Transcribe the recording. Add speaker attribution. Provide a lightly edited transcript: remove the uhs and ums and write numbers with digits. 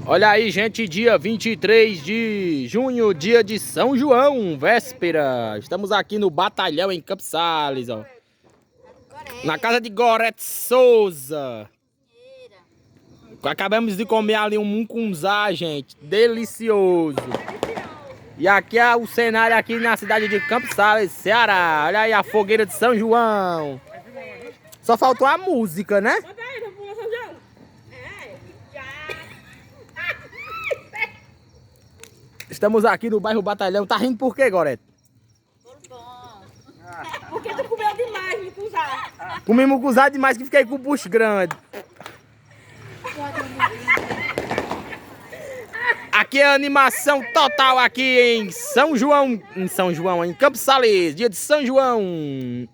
Speaker 1: Olha aí, gente, dia 23 de junho, dia de São João, véspera. Estamos aqui no batalhão em Campos Sales, ó. Na casa de Gorete Souza. Acabamos de comer ali um mucunzá, gente. Delicioso. E aqui é o cenário aqui na cidade de Campos Sales, Ceará. Olha aí a fogueira de São João. Só faltou a música, né? Estamos aqui no bairro Batalhão. Tá rindo por quê, Gorete?
Speaker 2: Porque tu comeu demais, mucunzá.
Speaker 1: Comi mucunzá demais que fiquei com o bucho grande. Aqui é a animação total aqui em São João, em Campos Sales, dia de São João.